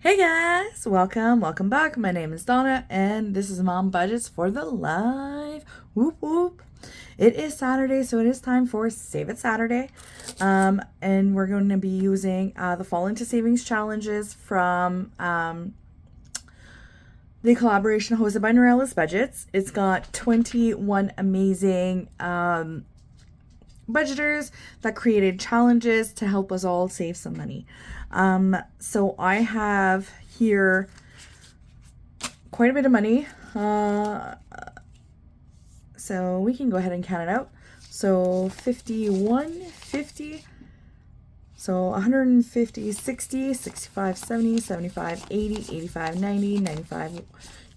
Hey guys, welcome back. My name is Donna and this is Mom Budgets for the live. Whoop whoop. It is Saturday, so it is time for Save It Saturday. And we're going to be using the Fall into Savings challenges from the collaboration hosted by Norelis Budgets. It's got 21 amazing budgeters that created challenges to help us all save some money. So I have here quite a bit of money. So we can go ahead and count it out. So 51, 50, so 150, 60, 65, 70, 75, 80, 85, 90, 95,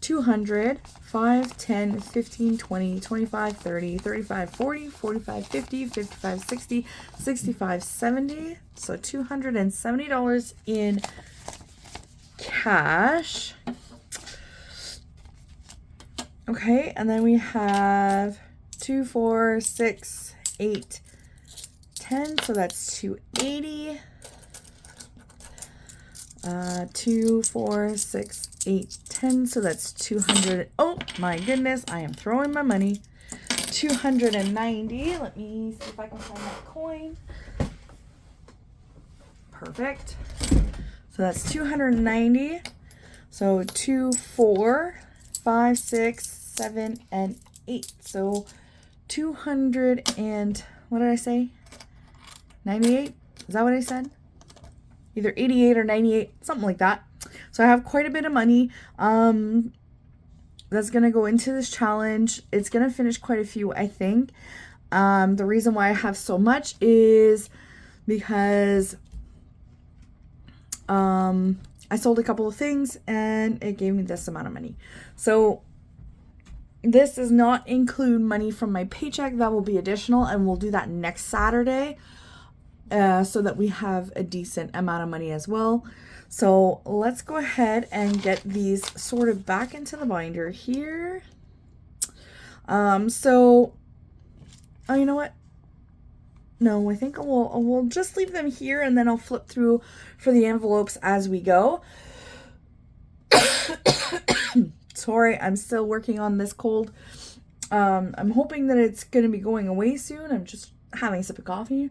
200, 5, 10, 15, 20, 25, 30, 35, 40, 45, 50, 55, 60, 65, 70. So $270 in cash. Okay, and then we have 2, 4, 6, 8, 10. So that's 280. 2, 4, 6, 8, 10. So that's 200. Oh my goodness, I am throwing my money. 290. Let me see if I can find that coin. Perfect. So that's 290. So 2, 4, 5, 6, 7, and 8. So 200 and what did I say? 98? Is that what I said? Either 88 or 98, something like that. So I have quite a bit of money that's going to go into this challenge. It's going to finish quite a few, I think. The reason why I have so much is because I sold a couple of things and it gave me this amount of money. So this does not include money from my paycheck. That will be additional, and we'll do that next Saturday. So that we have a decent amount of money as well. So let's go ahead and get these sorted back into the binder here. Oh, you know what? No, I think we'll just leave them here, and then I'll flip through for the envelopes as we go. Sorry, I'm still working on this cold. I'm hoping that it's going to be going away soon. I'm just having a sip of coffee.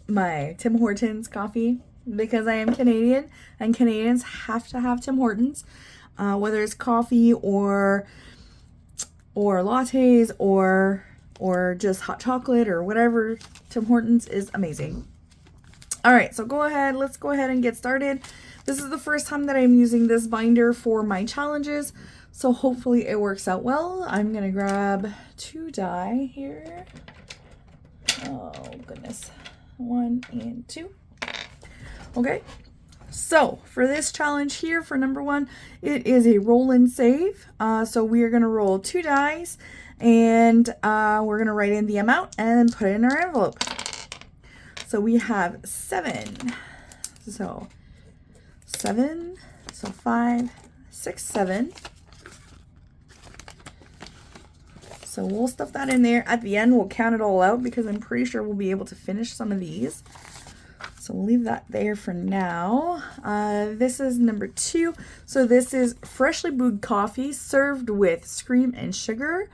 My Tim Hortons coffee, because I am Canadian and Canadians have to have Tim Hortons, whether it's coffee or lattes or just hot chocolate or whatever. Tim Hortons is amazing. All right, so let's go ahead and get started. This is the first time that I'm using this binder for my challenges, so hopefully it works out well. I'm gonna grab 2 die here. Oh goodness, 1 and 2. Okay, so for this challenge here, for number 1, it is a roll and save. So we are going to roll 2 dice, and we're going to write in the amount and put it in our envelope. So we have 7. So 7. So 5, 6, 7. So we'll stuff that in there. At the end, we'll count it all out because I'm pretty sure we'll be able to finish some of these. So we'll leave that there for now. This is number 2. So this is freshly brewed coffee served with scream and sugar.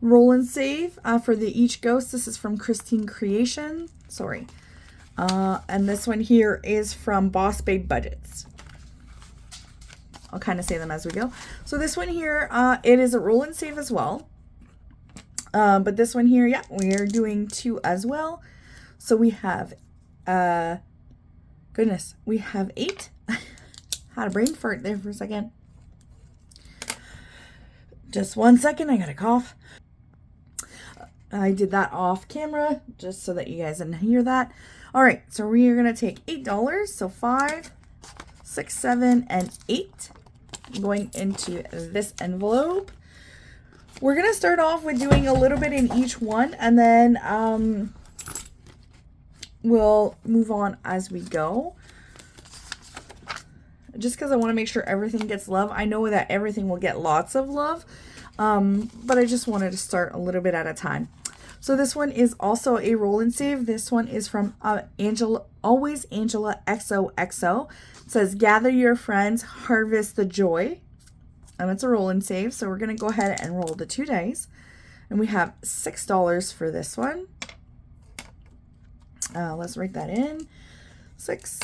Roll and save for the Each Ghost. This is from Christine Creation. Sorry. And this one here is from Boss Babe Budgets. I'll kind of say them as we go. So this one here, it is a roll and save as well. But this one here, yeah, we are doing 2 as well. So we have, goodness, we have 8. Had a brain fart there for a second. Just 1 second, I got a cough. I did that off camera just so that you guys didn't hear that. All right, so we are going to take $8. So 5, 6, 7, and 8 going into this envelope. We're going to start off with doing a little bit in each one, and then we'll move on as we go. Just because I want to make sure everything gets love. I know that everything will get lots of love, but I just wanted to start a little bit at a time. So this one is also a roll and save. This one is from Always Angela XOXO. It says, gather your friends, harvest the joy. And it's a roll and save. So we're going to go ahead and roll the 2 dice. And we have $6 for this one. Let's write that in. 6.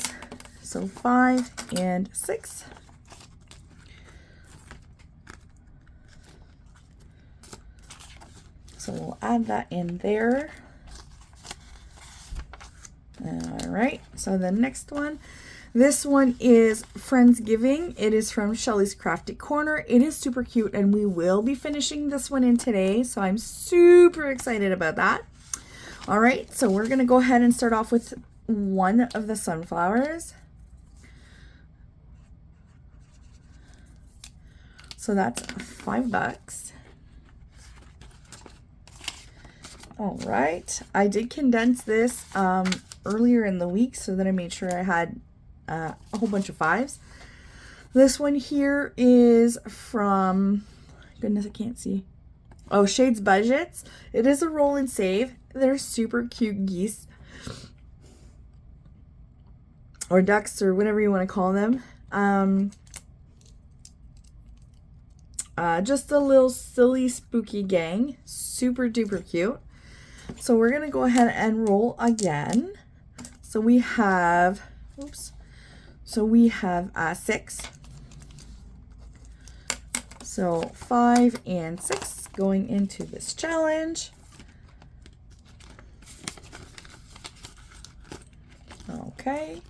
So 5 and 6. So we'll add that in there. All right, so the next one. This one is Friendsgiving. It is from Shelly's Crafty Corner. It is super cute, and we will be finishing this one in today, so I'm super excited about that. All right, so we're going to go ahead and start off with one of the sunflowers. So that's $5. All right, I did condense this earlier in the week so that I made sure I had a whole bunch of 5s. This one here is from, goodness, I can't see. Oh, Norelis Budgets. It is a roll and save. They're super cute geese. Or ducks, or whatever you want to call them. Just a little silly, spooky gang. Super duper cute. So we're going to go ahead and roll again. So we have, oops. So we have 6. So 5 and 6 going into this challenge. Okay.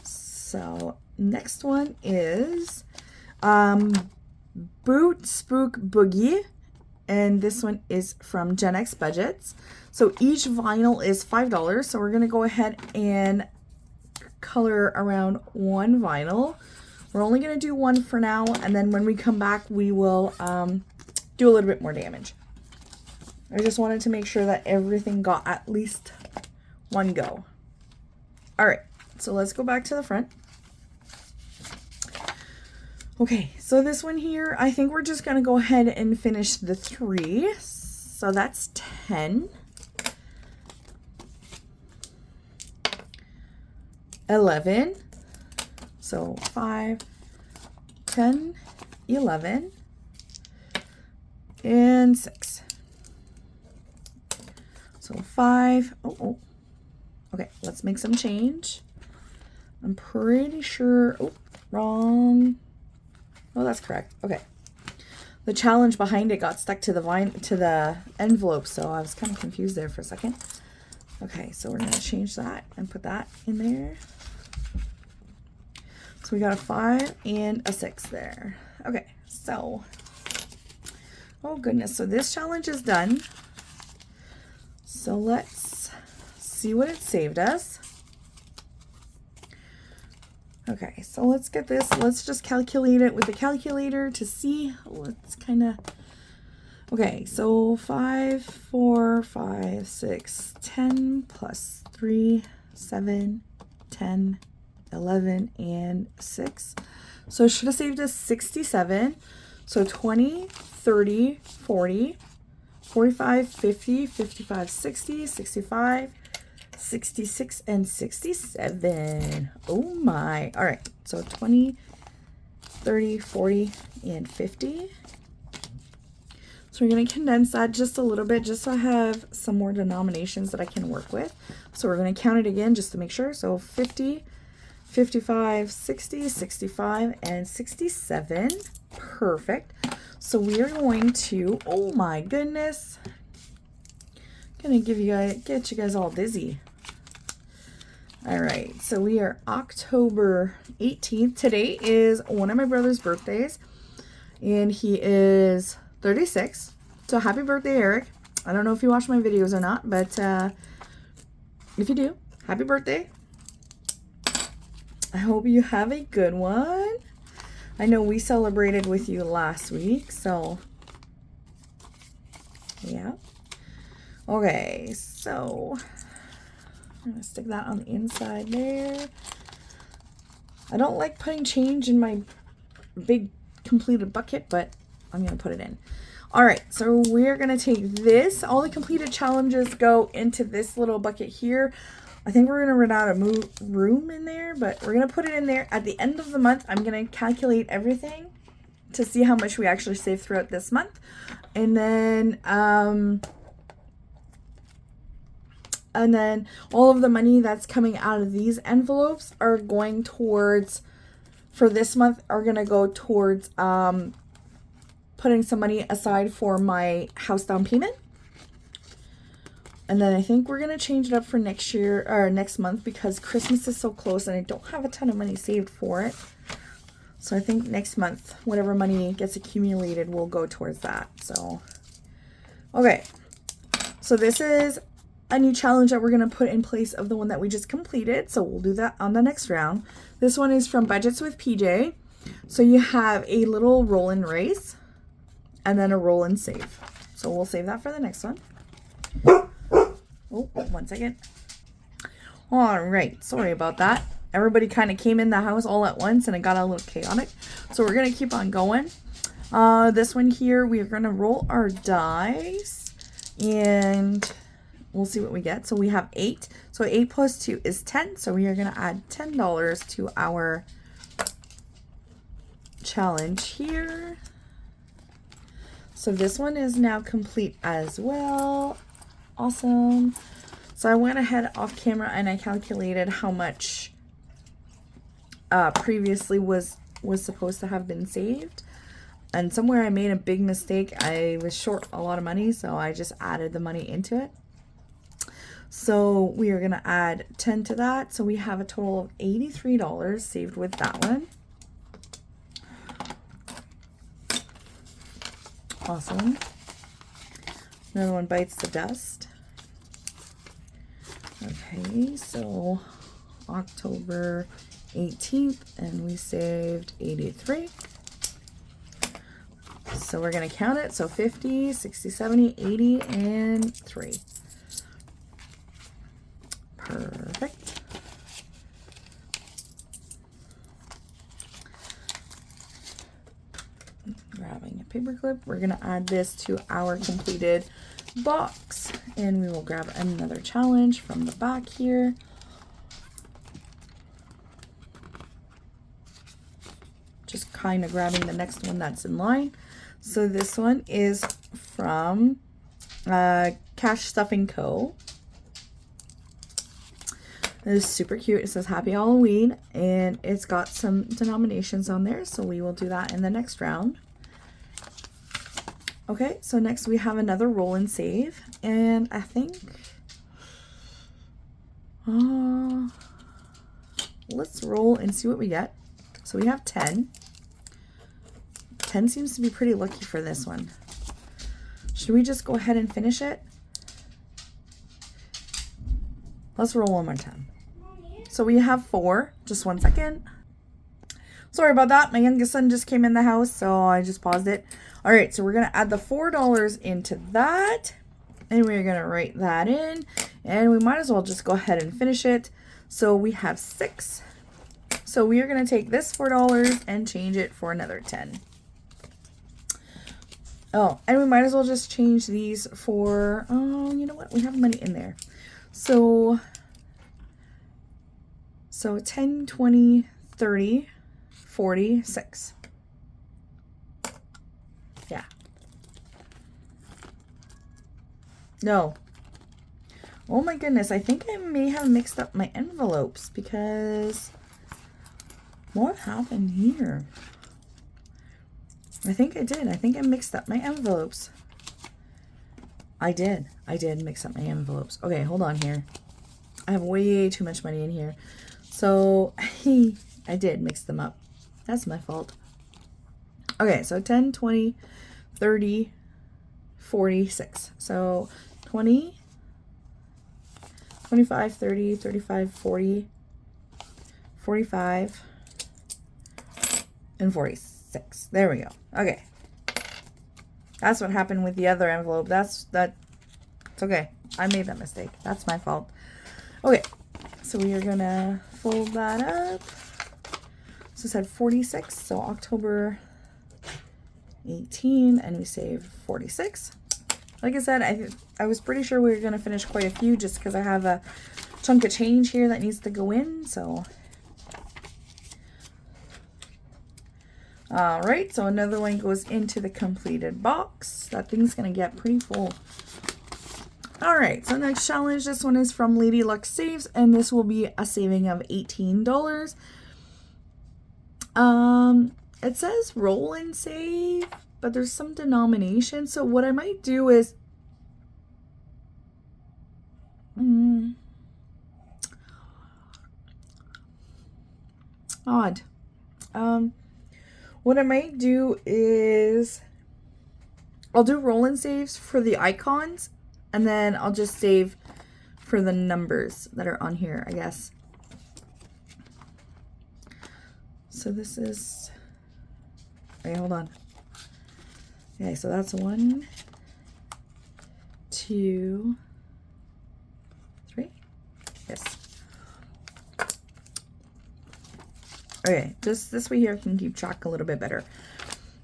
So next one is Boot Spook Boogie. And this one is from Gen X Budgets. So each vinyl is $5. So we're going to go ahead and color around one vinyl. We're only going to do one for now. And then when we come back, we will do a little bit more damage. I just wanted to make sure that everything got at least one go. All right. So let's go back to the front. Okay, so this one here, I think we're just going to go ahead and finish the 3. So that's 10. 11. So 5, 10, 11, and 6. So 5. Oh. Okay, let's make some change. I'm pretty sure, oh, wrong. Oh, that's correct. Okay. The challenge behind it got stuck to the envelope, so I was kind of confused there for a second. Okay, so we're going to change that and put that in there. So we got a 5 and a 6 there. Okay, so, oh goodness, so this challenge is done. So let's see what it saved us. Okay, so let's get this. Let's just calculate it with the calculator to see. Let's kind of. Okay, so 5, 4, 5, 6, 10 plus 3, 7, 10, 11, and 6. So it should have saved us 67. So 20, 30, 40, 45, 50, 55, 60, 65. 66 and 67. Oh my. All right. So 20, 30, 40, and 50. So we're going to condense that just a little bit just so I have some more denominations that I can work with. So we're going to count it again just to make sure. So 50, 55, 60, 65, and 67. Perfect. So we are going to, oh my goodness. Gonna get you guys all dizzy. All right, so we are October 18th. Today is one of my brother's birthdays, and he is 36. So happy birthday, Eric. I don't know if you watch my videos or not, but if you do, happy birthday. I hope you have a good one. I know we celebrated with you last week, so yeah. Okay, so I'm going to stick that on the inside there. I don't like putting change in my big completed bucket, but I'm going to put it in. All right, so we're gonna take this. All the completed challenges go into this little bucket here. I think we're gonna run out of room in there, but we're gonna put it in there. At the end of the month, I'm gonna calculate everything to see how much we actually save throughout this month. And then all of the money that's coming out of these envelopes are going towards, for this month, are gonna go towards putting some money aside for my house down payment. And then I think we're going to change it up for next year or next month because Christmas is so close and I don't have a ton of money saved for it. So I think next month, whatever money gets accumulated will go towards that. So, okay. So this is a new challenge that we're going to put in place of the one that we just completed. So we'll do that on the next round. This one is from Budgets with PJ. So you have a little roll and race and then a roll and save. So we'll save that for the next one. Oh, 1 second. All right, sorry about that. Everybody kind of came in the house all at once and it got a little chaotic. So we're gonna keep on going. This one here, we're gonna roll our dice and we'll see what we get. So we have 8. So 8 plus 2 is 10. So we are gonna add $10 to our challenge here. So this one is now complete as well. Awesome. So I went ahead off camera and I calculated how much previously was supposed to have been saved. And somewhere I made a big mistake. I was short a lot of money, so I just added the money into it. So we are going to add 10 to that. So we have a total of $83 saved with that one. Awesome. Another one bites the dust. Okay, so October 18th, and we saved 83. So we're going to count it. So 50, 60, 70, 80, and 3. Perfect. Grabbing a paper clip. We're going to add this to our completed box, and we will grab another challenge from the back here. Just kind of grabbing the next one that's in line. So this one is from Cash Stuffing Co. It is super cute. It says Happy Halloween, and it's got some denominations on there, so we will do that in the next round. Okay, so next we have another roll and save, and I think let's roll and see what we get. So we have 10. 10 seems to be pretty lucky for this one. Should we just go ahead and finish it? Let's roll one more time. So we have 4. Just 1 second. Sorry about that. My youngest son just came in the house, so I just paused it. All right, so we're going to add the $4 into that, and we're going to write that in, and we might as well just go ahead and finish it. So we have 6. So we are going to take this $4 and change it for another 10. Oh, and we might as well just change these for, oh, you know what? We have money in there. So 10, 20, 30, 40, 6. Yeah. No. Oh my goodness. I think I may have mixed up my envelopes because what happened here? I think I did. I think I mixed up my envelopes. I did mix up my envelopes. Okay, hold on here. I have way too much money in here. So I did mix them up. That's my fault. Okay, so 10, 20, 30, 46. So 20, 25, 30, 35, 40, 45, and 46. There we go. Okay. That's what happened with the other envelope. It's okay. I made that mistake. That's my fault. Okay. So we are going to fold that up. So it said 46. So October 18, and we save 46. Like I said, I was pretty sure we were going to finish quite a few just because I have a chunk of change here that needs to go in, so. All right, so another one goes into the completed box. That thing's going to get pretty full. All right, so next challenge, this one is from Lady Luck Saves, and this will be a saving of $18. It says roll and save, but there's some denomination. So what I might do is, odd. What I might do is I'll do roll and saves for the icons, and then I'll just save for the numbers that are on here, I guess. So this is, wait, hold on. Okay, so that's 1, 2, 3. Yes. Okay, this way here can keep track a little bit better.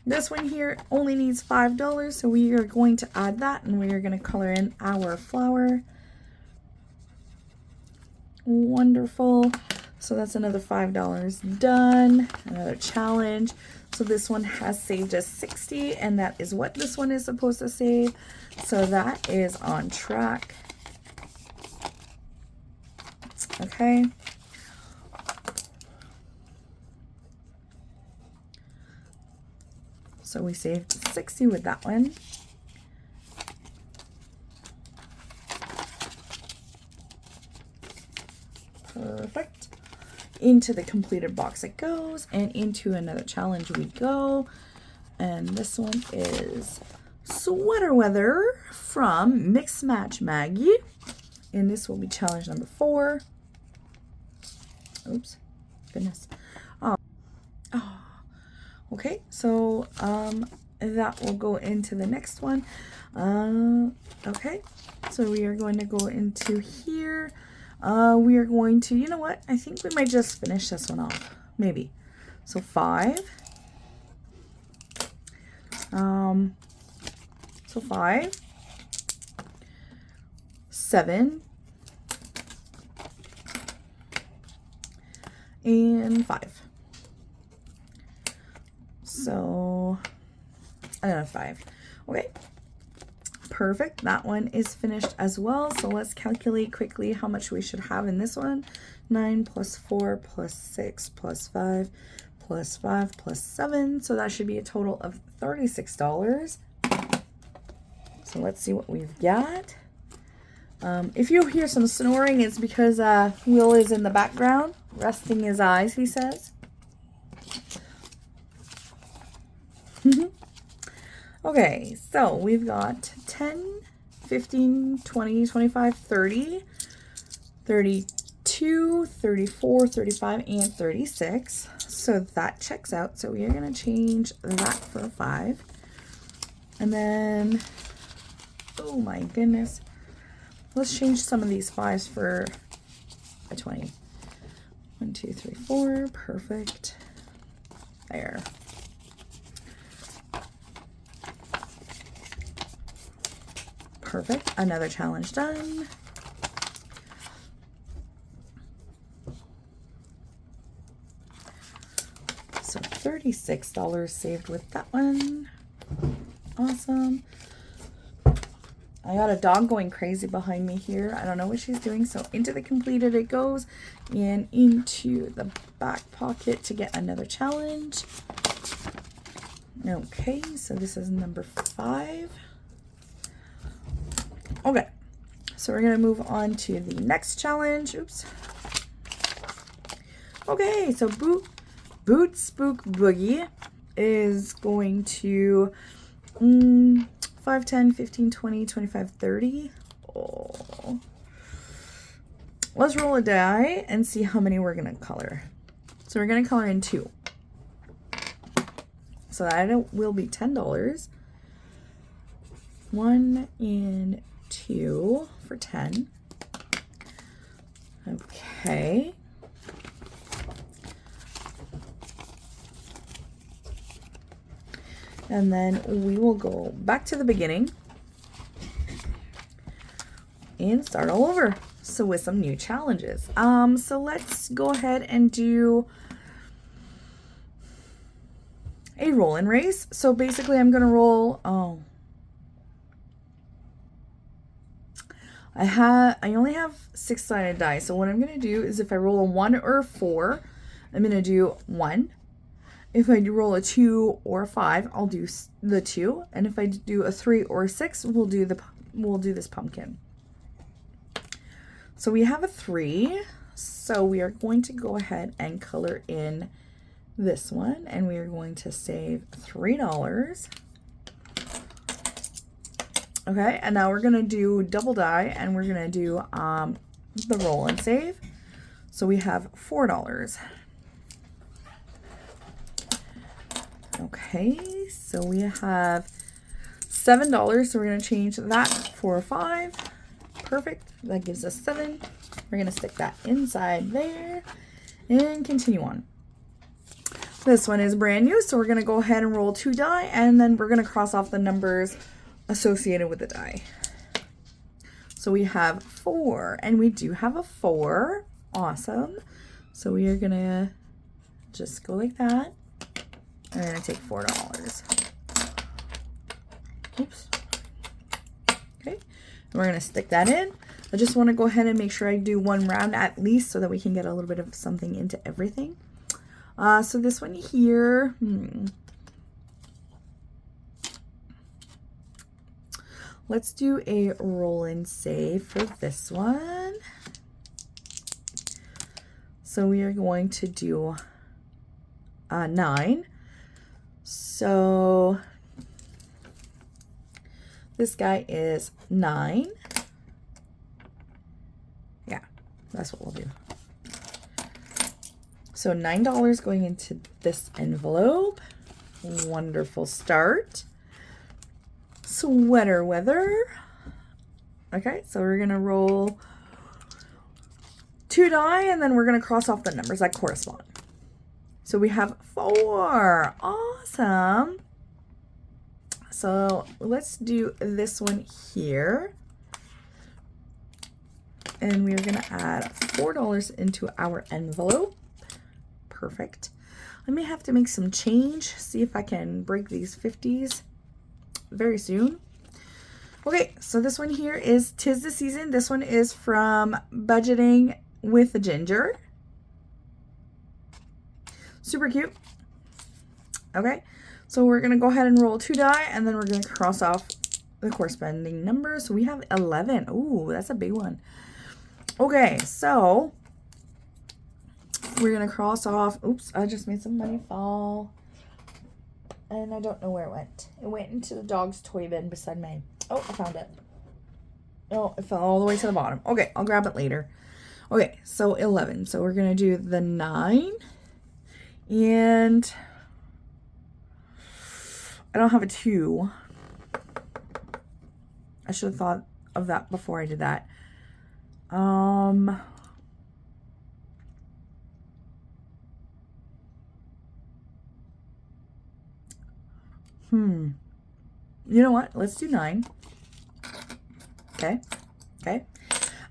This one here only needs $5, so we are going to add that, and we are going to color in our flower. Wonderful. So that's another $5 done. Another challenge. So this one has saved us 60, and that is what this one is supposed to save. So that is on track. Okay. So we saved 60 with that one. Perfect. Into the completed box it goes, and into another challenge we go. And this one is Sweater Weather from Mix Match Maggie. And this will be challenge number 4. Oops. Goodness. Okay, so that will go into the next one. Okay, so we are going to go into here. We are going to, you know what? I think we might just finish this one off. Maybe. So 5. So 5. 7. And 5. So, another 5. Okay. Perfect. That one is finished as well. So let's calculate quickly how much we should have in this one. 9 plus 4 plus 6 plus 5 plus 5 plus 7. So that should be a total of $36. So let's see what we've got. If you hear some snoring, it's because Will is in the background, resting his eyes, he says. Okay, so we've got 10, 15, 20, 25, 30, 32, 34, 35, and 36. So that checks out. So we are going to change that for a 5. And then, oh my goodness. Let's change some of these 5s for a 20. 1, 2, 3, 4. Perfect. There. Perfect. Another challenge done. So $36 saved with that one. Awesome. I got a dog going crazy behind me here. I don't know what she's doing. So into the completed it goes, and into the back pocket to get another challenge. Okay, so this is number 5. Okay, so we're going to move on to the next challenge. Oops. Okay, so Boot Spook Boogie is going to 5, 10, 15, 20, 25, 30. Oh. Let's roll a die and see how many we're going to color. So we're going to color in 2. So that will be $10. 1 and 2 for 10. Okay. And then we will go back to the beginning and start all over. So with some new challenges. So let's go ahead and do a roll and race. So basically I'm going to roll, I only have 6-sided dice. So what I'm going to do is if I roll a 1 or a 4, I'm going to do 1. If I do roll a 2 or a 5, I'll do the 2. And if I do a 3 or a 6, we'll do this pumpkin. So we have a 3. So we are going to go ahead and color in this one, and we are going to save $3. Okay, and now we're going to do double die, and we're going to do the roll and save. So we have $4. Okay, so we have $7, so we're going to change that for a 5. Perfect, that gives us 7. We're going to stick that inside there and continue on. This one is brand new, so we're going to go ahead and roll 2 die, and then we're going to cross off the numbers associated with the die. So we have 4, and we do have a 4. Awesome. So we are going to just go like that. I'm going to take $4. Oops. Okay. And we're going to stick that in. I just want to go ahead and make sure I do 1 round at least so that we can get a little bit of something into everything. So this one here, let's do a roll and save for this one. So we are going to do 9. So this guy is 9. Yeah, that's what we'll do. So $9 going into this envelope. Wonderful start. Sweater weather. Okay, so we're going to roll 2 die, and then we're going to cross off the numbers that correspond. So we have 4. Awesome. So let's do this one here. And we're going to add $4 into our envelope. Perfect. I may have to make some change, see if I can break these 50s very soon. Okay, so this one here is 'Tis the Season. This one is from Budgeting with the Ginger. Super cute. Okay, so we're going to go ahead and roll 2 die, and then we're going to cross off the corresponding numbers. So we have 11. Ooh, that's a big one. Okay, so we're going to cross off. Oops, I just made some money fall. And I don't know where it went. It went into the dog's toy bin beside mine. Oh, I found it. Oh, it fell all the way to the bottom. Okay, I'll grab it later. Okay, so 11. So we're going to do the 9. And I don't have a 2. I should have thought of that before I did that. You know what? Let's do 9. Okay. Okay.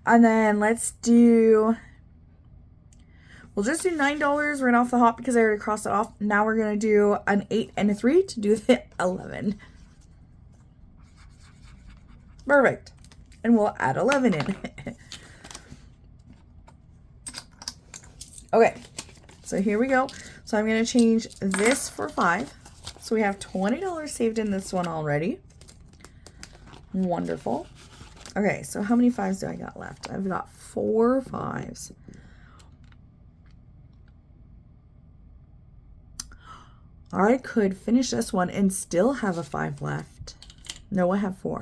And then let's do, we'll just do $9 right off the hop because I already crossed it off. Now we're going to do an 8 and a 3 to do the 11. Perfect. And we'll add 11 in. Okay. So here we go. So I'm going to change this for 5. So we have $20 saved in this one already. Wonderful. Okay, so how many 5s do I got left? I've got 4 5s. I could finish this one and still have a 5 left. No, I have 4.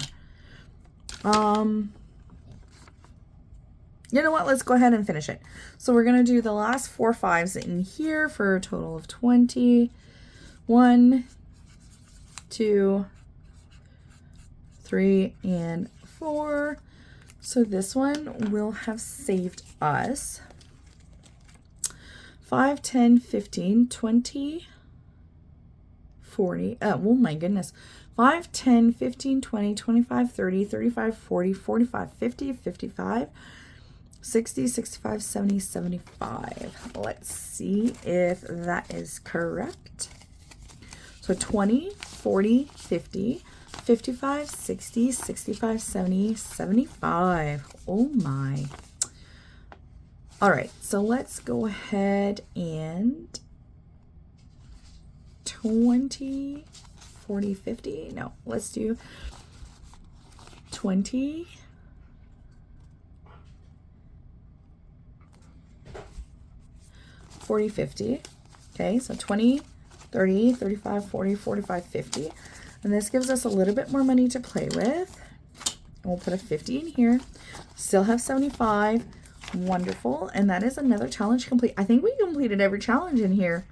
You know what? Let's go ahead and finish it. So we're going to do the last 4 5s in here for a total of 20. 1, 2, 3, and 4. So this one will have saved us 5, 10, 15, 20, 40, oh my goodness, 5, 10, 15, 20, 25, 30, 35, 40, 45, 50, 55, 60, 65, 70, 75. Let's see if that is correct. So 20, 40, 50, 55, 60, 65, 70, 75. Oh my. All right, so let's go ahead and 20, 40, 50. No, let's do 20, 40, 50. Okay, so 20, 30, 35, 40, 45, 50. And this gives us a little bit more money to play with. And we'll put a 50 in here. Still have 75. Wonderful. And that is another challenge complete. I think we completed every challenge in here.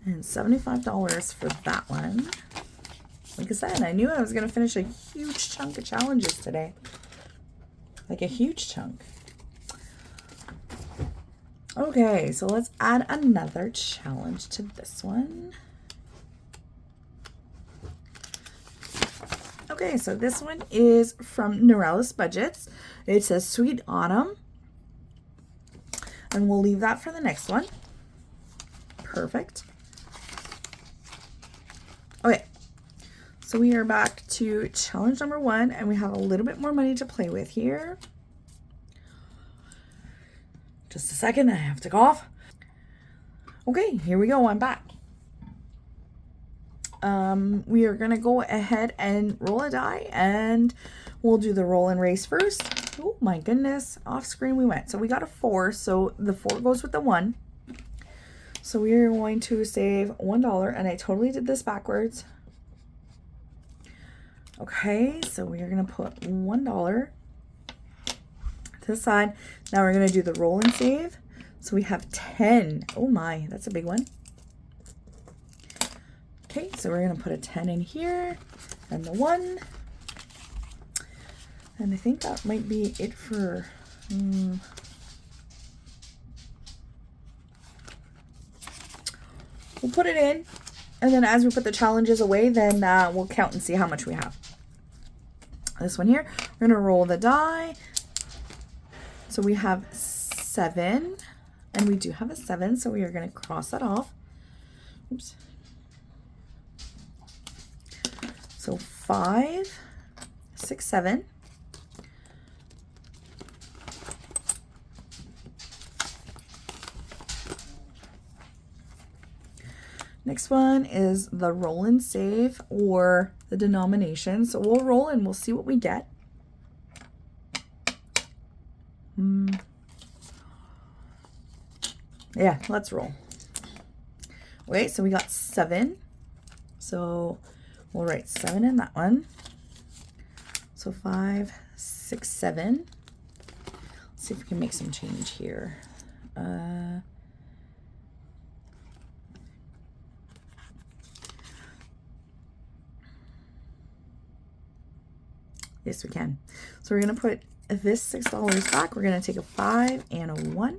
And $75 for that one. Like I said, I knew I was going to finish a huge chunk of challenges today. Like a huge chunk. Okay, so let's add another challenge to this one. Okay, so this one is from Norelis Budgets. It says Sweet Autumn. And we'll leave that for the next one. Perfect. Okay, so we are back to challenge number 1, and we have a little bit more money to play with here. Just a second, I have to cough. Okay, here we go, I'm back. We are gonna go ahead and roll a die, and we'll do the roll and race first. Oh my goodness, off screen we went. So we got a 4, so the 4 goes with the 1. So we are going to save $1, and I totally did this backwards. Okay, so we are going to put $1 to the side. Now we're going to do the roll and save. So we have 10. Oh my, that's a big one. Okay, so we're going to put a 10 in here and the 1. And I think that might be it for... We'll put it in, and then as we put the challenges away, then we'll count and see how much we have. This one here, we're going to roll the die. So we have 7, and we do have a 7, so we are going to cross that off. Oops. So 5, 6, 7. Next one is the roll and save, or the denomination. So we'll roll and we'll see what we get. Yeah, let's roll. Okay, so we got 7. So we'll write 7 in that one. So 5, 6, 7. Let's see if we can make some change here. Yes, we can. So we're going to put this $6 back. We're going to take a 5 and a 1.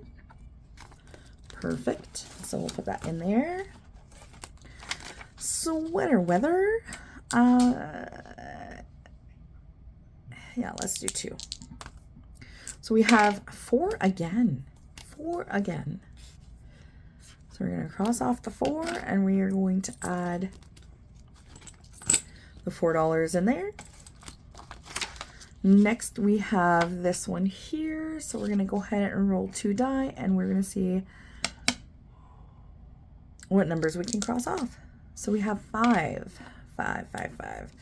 Perfect. So we'll put that in there. Sweater weather. Yeah, let's do 2. So we have 4 again. 4 again. So we're going to cross off the 4, and we are going to add the $4 in there. Next, we have this one here. So we're going to go ahead and roll 2 die, and we're going to see what numbers we can cross off. So we have 5, 5, 5, 5.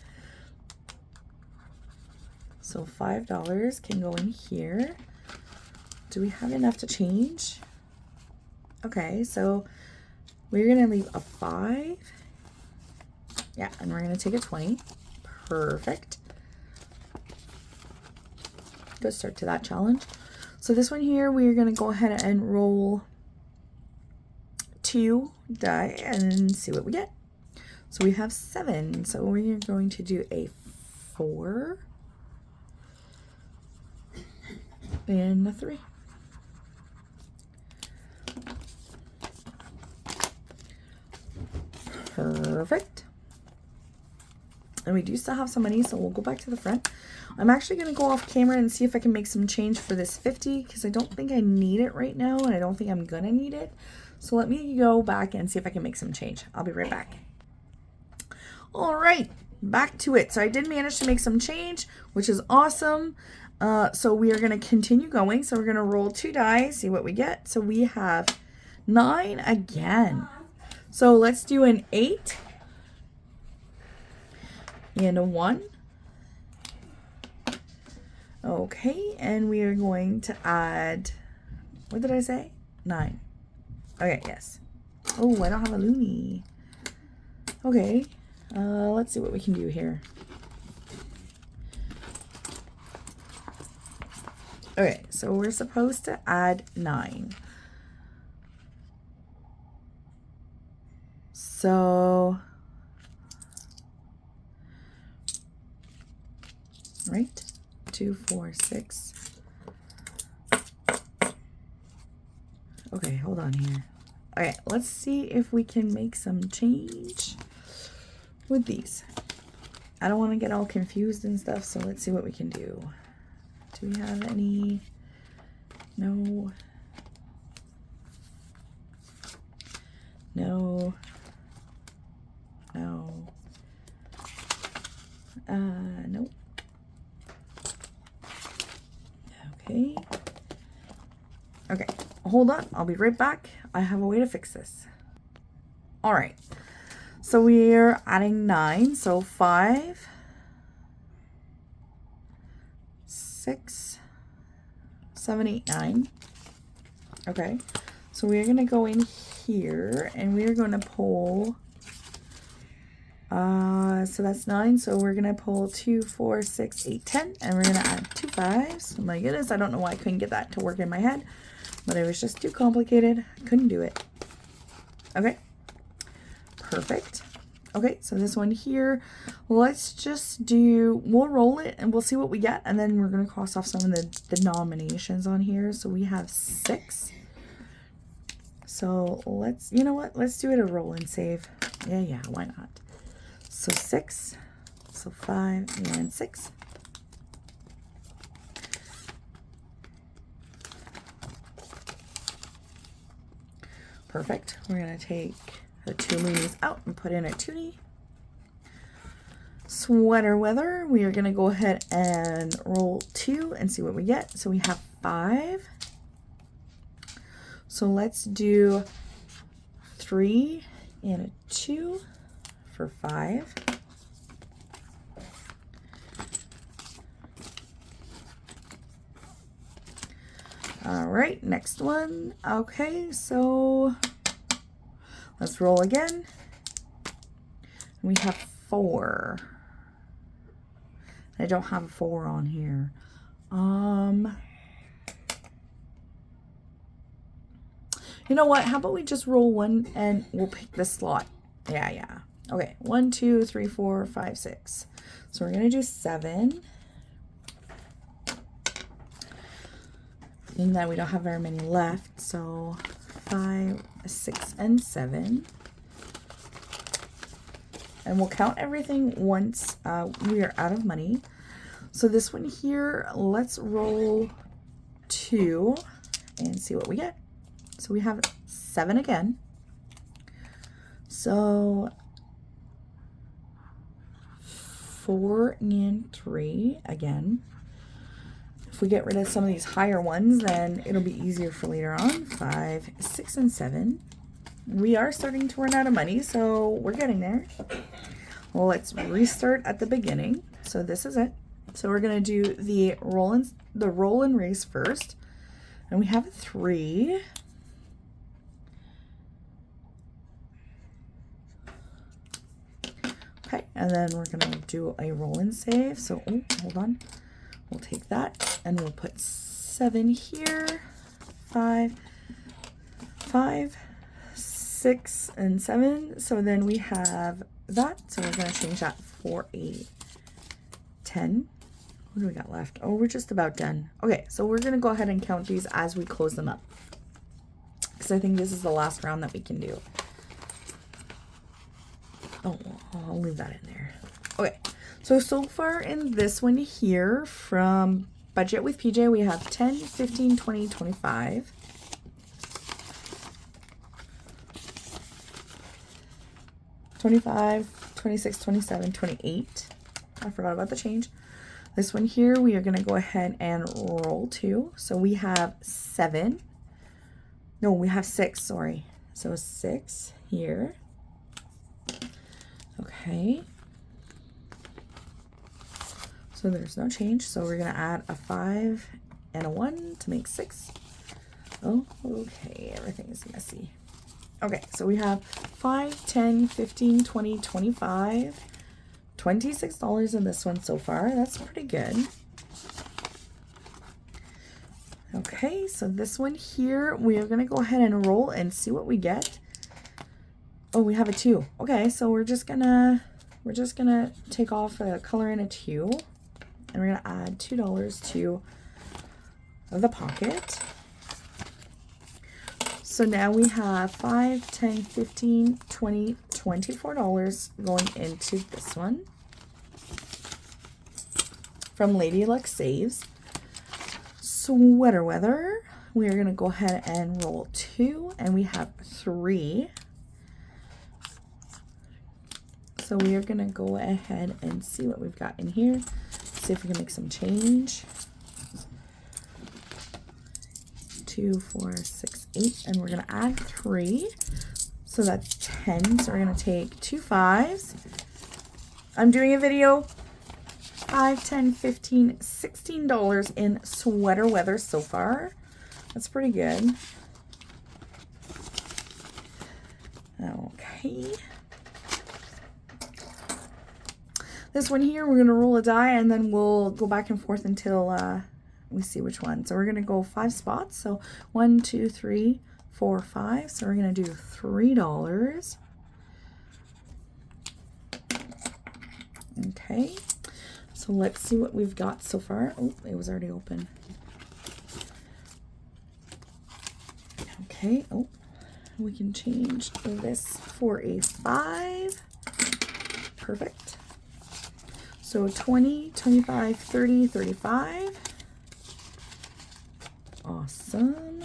So $5 can go in here. Do we have enough to change? Okay, so we're going to leave a 5. Yeah, and we're going to take a 20. Perfect. Good start to that challenge. So this one here, we're going to go ahead and roll 2 die and see what we get. So we have 7. So we're going to do a 4 and a 3. Perfect. And we do still have some money, so we'll go back to the front. I'm actually going to go off camera and see if I can make some change for this 50 because I don't think I need it right now, and I don't think I'm going to need it. So let me go back and see if I can make some change. I'll be right back. All right, back to it. So I did manage to make some change, which is awesome. So we are going to continue going. So we're going to roll 2 dice, see what we get. So we have 9 again. So let's do an 8 and a 1. Okay, and we are going to add, what did I say? 9. Okay, yes. Oh, I don't have a loonie. Okay, let's see what we can do here. Okay, so we're supposed to add 9. So, right? 2, 4, 6. Okay, hold on here. Okay, let's see if we can make some change with these. I don't want to get all confused and stuff, so let's see what we can do. Do we have any? No. No. No. Nope. Okay. Okay, hold on. I'll be right back. I have a way to fix this. All right. So we're adding 9. So 5, 6, 7, 8, 9. Okay. So we're going to go in here and we're going to pull, so that's 9. So we're going to pull 2, 4, 6, 8, 10, and we're going to add 2 5s. Oh my goodness. I don't know why I couldn't get that to work in my head, but it was just too complicated. I couldn't do it. Okay. Perfect. Okay. So this one here, let's just do, we'll roll it and we'll see what we get. And then we're going to cross off some of the denominations on here. So we have 6. So let's, you know what? Let's do it a roll and save. Yeah, why not? So 6, so 5 and 6. Perfect. We're going to take the 2 loonies out and put in a toonie. Sweater weather. We are going to go ahead and roll 2 and see what we get. So we have 5. So let's do 3 and a 2 for 5. All right, next one. Okay, so let's roll again. We have 4. I don't have a 4 on here. You know what? How about we just roll 1 and we'll pick the slot. Yeah. Okay, 1, 2, 3, 4, 5, 6. So we're gonna do 7. And then we don't have very many left, so 5, 6, and 7. And we'll count everything once we are out of money. So this one here, let's roll 2 and see what we get. So we have 7 again. So 4 and 3 again. If we get rid of some of these higher ones, then it'll be easier for later on. 5, 6, and 7. We are starting to run out of money, so we're getting there. Well, let's restart at the beginning. So this is it. So we're gonna do the roll and raise first, and we have a 3. Okay, and then we're gonna do a roll and save. So, oh, hold on. We'll take that and we'll put 7 here. 5, 6, and 7. So then we have that. So we're going to change that for a 10. What do we got left? Oh, we're just about done. Okay, so we're going to go ahead and count these as we close them up, because I think this is the last round that we can do. Oh, I'll leave that in there. Okay, so far in this one here from Budget with PJ, we have 10, 15, 20, 25. 25, 26, 27, 28. I forgot about the change. This one here, we are going to go ahead and roll 2. So we have 7. No, we have 6, sorry. So 6 here. Okay. So there's no change. So we're going to add a 5 and a 1 to make 6. Oh, okay. Everything is messy. Okay, so we have 5, 10, 15, 20, 25, $26 in this one so far. That's pretty good. Okay, so this one here, we are going to go ahead and roll and see what we get. Oh, we have a 2. Okay, so we're just gonna take off a color in a 2, and we're gonna add $2 to the pocket. So now we have 5, 10, 15, 20, $24 going into this one from Lady Luck Saves. Sweater weather, we are going to go ahead and roll 2, and we have 3. So we are going to go ahead and see what we've got in here. See if we can make some change. 2, 4, 6, 8, and we're going to add 3. So that's 10. So we're going to take 2 5s. I'm doing a video. 5, 10, 15, $16 in sweater weather so far. That's pretty good. Okay. This one here, we're going to roll a die, and then we'll go back and forth until we see which one. So we're going to go 5 spots. So 1, 2, 3, 4, 5. So we're going to do $3. Okay. So let's see what we've got so far. Oh, it was already open. Okay. Oh, we can change this for a 5. Perfect. So 20, 25, 30, 35. Awesome.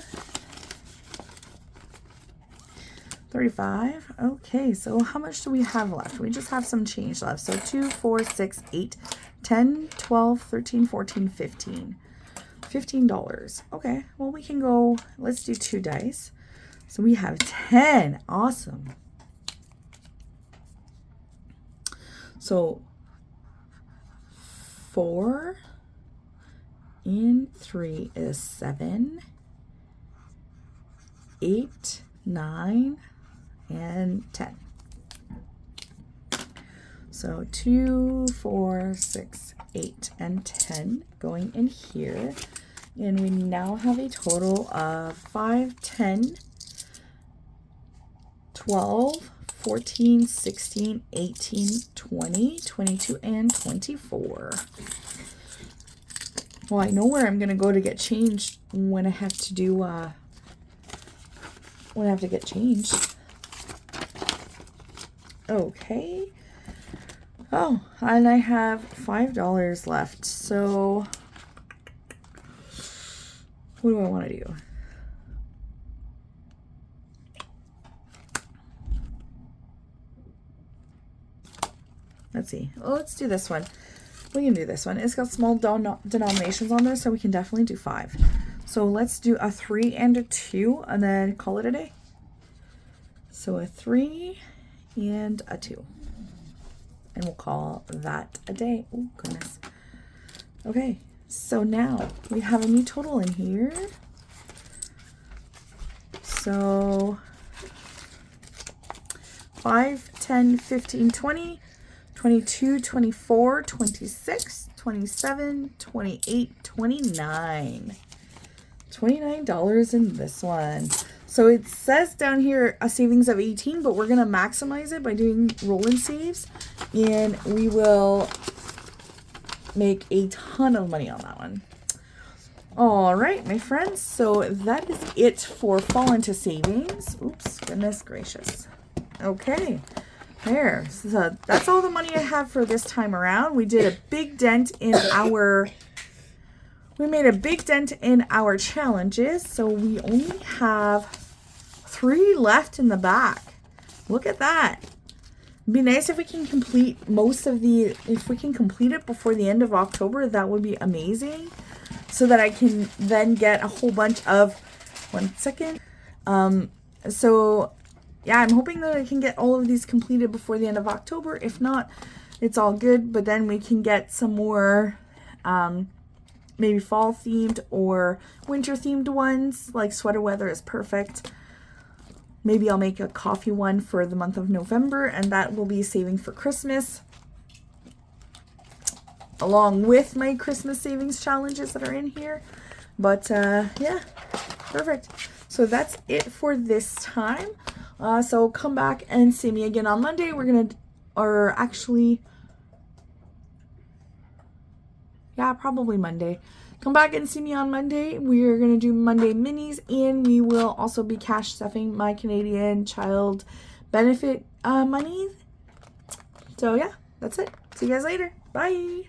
35. Okay, so how much do we have left? We just have some change left. So 2, 4, 6, 8, 10, 12, 13, 14, 15. $15. Okay, well, we can go, let's do 2 dice. So we have 10. Awesome. So 4 and 3 is 7, 8, 9, and 10. So 2, 4, 6, 8, and 10 going in here. And we now have a total of 5, 10, 12, 14, 16, 18, 20, 22, and 24. Well, I know where I'm going to go to get changed when I have to do, when I have to get changed. Okay. Oh, and I have $5 left. So, what do I want to do? Let's see. Oh, let's do this one. We can do this one. It's got small denominations on there, so we can definitely do 5. So let's do a 3 and a 2, and then call it a day. So a 3 and a 2. And we'll call that a day. Oh, goodness. Okay, so now we have a new total in here. So 5, 10, 15, 20, 22, 24, 26, 27, 28, 29. $29 in this one. So it says down here a savings of 18, but we're going to maximize it by doing roll and saves. And we will make a ton of money on that one. All right, my friends. So that is it for Fall into Savings. Oops, goodness gracious. Okay. There. So that's all the money I have for this time around. We did a big dent in our... We made a big dent in our challenges. So we only have 3 left in the back. Look at that. It'd be nice if we can complete most of the... If we can complete it before the end of October, that would be amazing. So that I can then get a whole bunch of... One second. So... Yeah, I'm hoping that I can get all of these completed before the end of October. If not, it's all good. But then we can get some more maybe fall themed or winter themed ones. Like sweater weather is perfect. Maybe I'll make a coffee one for the month of November. And that will be saving for Christmas. Along with my Christmas savings challenges that are in here. But yeah, perfect. So that's it for this time. So come back and see me again on Monday. We're going to, or actually, yeah, probably Monday. Come back and see me on Monday. We are going to do Monday minis, and we will also be cash stuffing my Canadian child benefit money. So yeah, that's it. See you guys later. Bye.